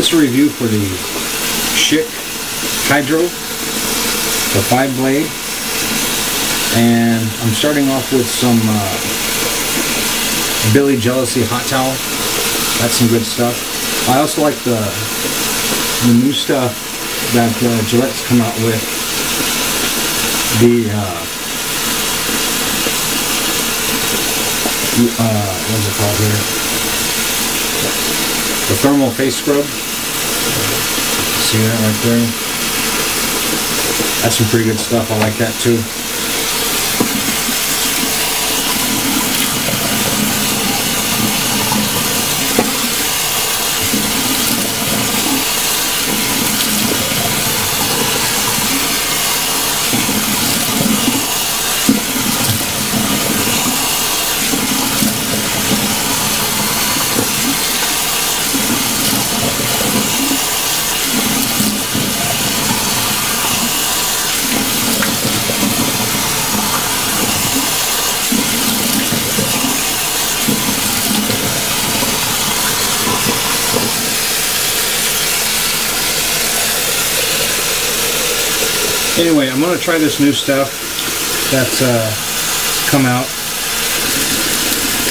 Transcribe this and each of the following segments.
This is a review for the Schick Hydro, the 5-blade, and I'm starting off with some Billy Jealousy hot towel. That's some good stuff. I also like the new stuff that Gillette's come out with. The what's it called here? The thermal face scrub. See that right there? That's some pretty good stuff. I like that too. Anyway, I'm going to try this new stuff that's come out.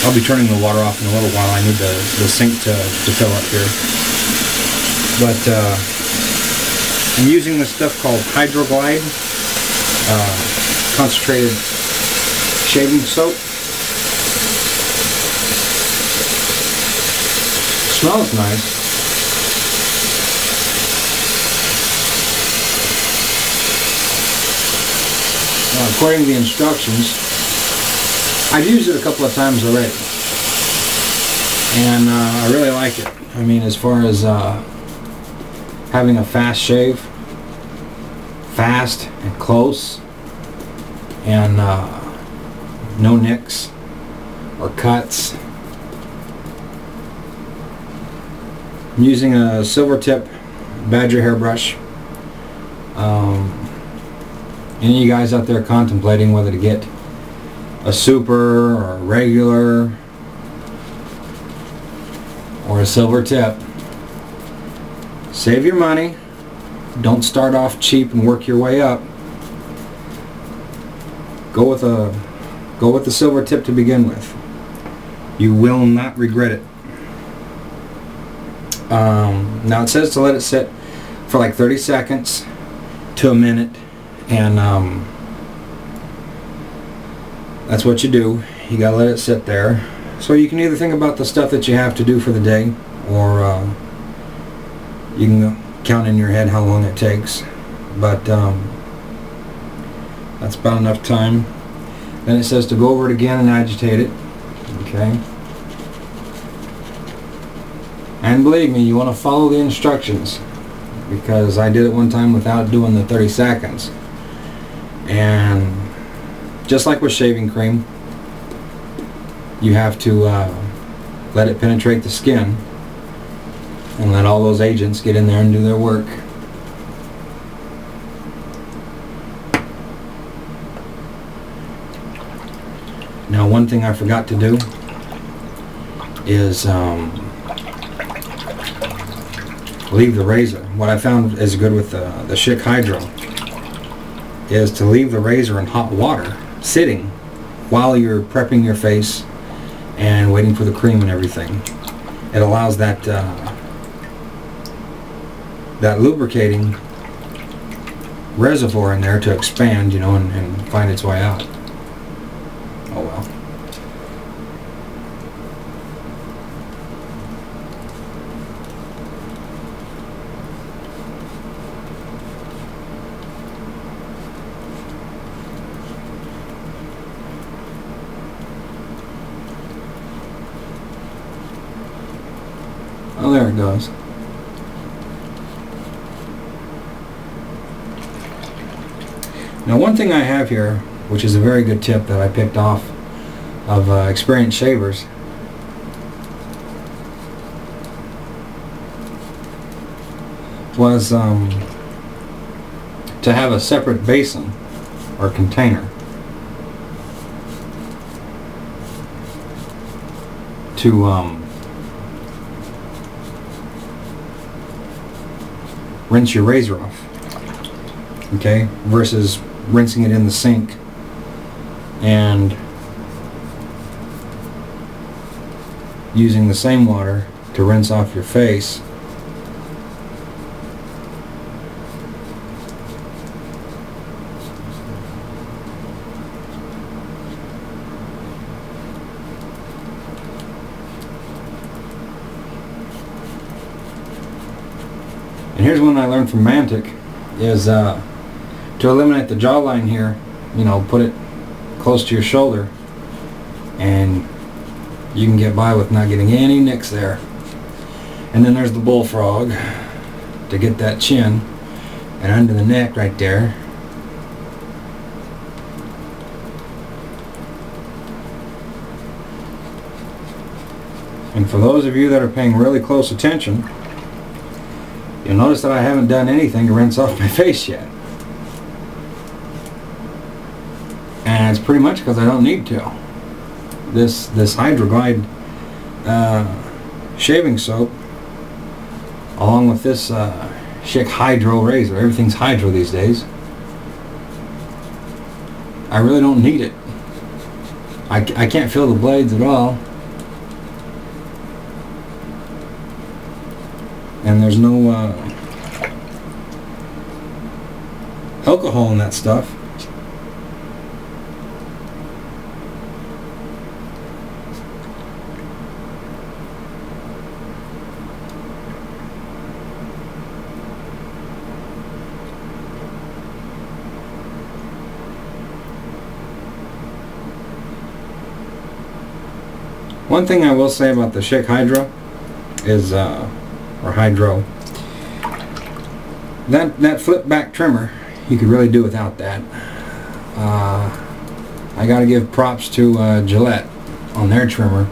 I'll be turning the water off in a little while. I need the sink to fill up here. But I'm using this stuff called Hydro Glide concentrated shaving soap. Smells nice. According to the instructions, I've used it a couple of times already, and I really like it. I mean, as far as having a fast shave, fast and close, and no nicks or cuts. I'm using a silver tip Badger hairbrush. Any of you guys out there contemplating whether to get a super or a regular or a silver tip, save your money. Don't start off cheap and work your way up. Go with the silver tip to begin with. You will not regret it. Now it says to let it sit for like 30 seconds to a minute. And that's what you do. You gotta let it sit there. So you can either think about the stuff that you have to do for the day, or you can count in your head how long it takes. But that's about enough time. Then it says to go over it again and agitate it. Okay. And believe me, you want to follow the instructions, because I did it one time without doing the 30 seconds. And just like with shaving cream, you have to let it penetrate the skin and let all those agents get in there and do their work. Now, one thing I forgot to do is leave the razor. What I found is good with the Schick Hydro is to leave the razor in hot water, sitting while you're prepping your face and waiting for the cream and everything. It allows that that lubricating reservoir in there to expand, you know, and find its way out. Oh well. Oh, there it goes. Now, one thing I have here, which is a very good tip that I picked off of experienced shavers, was to have a separate basin or container rinse your razor off. Okay, versus rinsing it in the sink and using the same water to rinse off your face. And here's one I learned from Mantic, is to eliminate the jawline here, you know, put it close to your shoulder and you can get by with not getting any nicks there. And then there's the bullfrog to get that chin and under the neck right there. And for those of you that are paying really close attention, you'll notice that I haven't done anything to rinse off my face yet. And it's pretty much because I don't need to. This Hydro Glide shaving soap, along with this Schick Hydro razor, everything's Hydro these days, I really don't need it. I can't feel the blades at all. And there's no alcohol in that stuff. One thing I will say about the Schick Hydro is or Hydro, that flip back trimmer, you could really do without that. I gotta give props to Gillette on their trimmer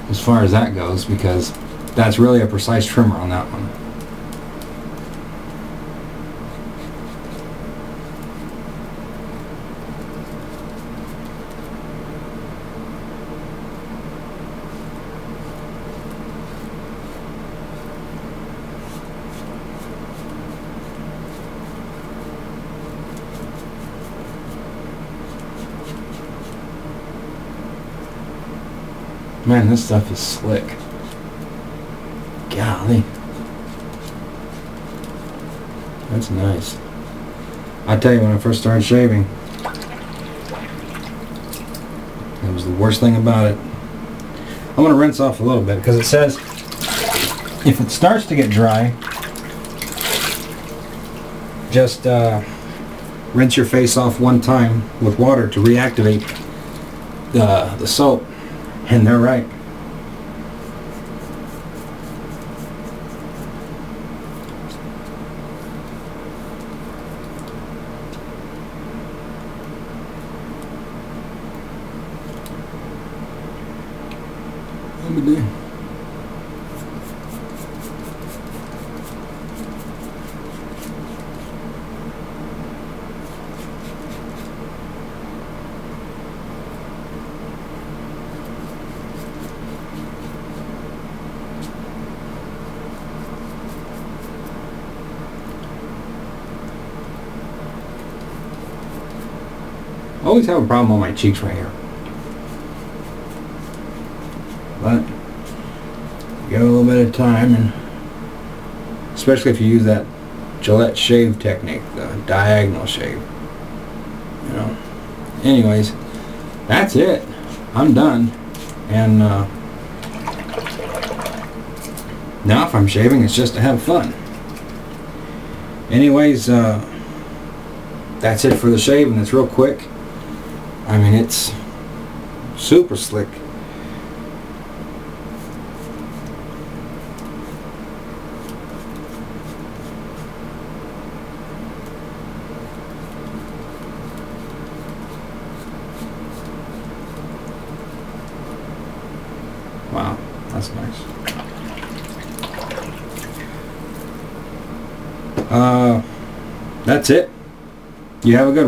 as far as that goes, because that's really a precise trimmer on that one. Man, this stuff is slick. Golly. That's nice. I tell you, when I first started shaving, that was the worst thing about it. I'm going to rinse off a little bit because it says if it starts to get dry, just rinse your face off one time with water to reactivate the soap. And they're right. I always have a problem on my cheeks right here, but give it a little bit of time, and especially if you use that Gillette shave technique, the diagonal shave, you know. Anyways, that's it. I'm done. And now if I'm shaving, it's just to have fun. Anyways, that's it for the shave, and it's real quick. I mean, it's super slick. Wow, that's nice. That's it. You have a good one.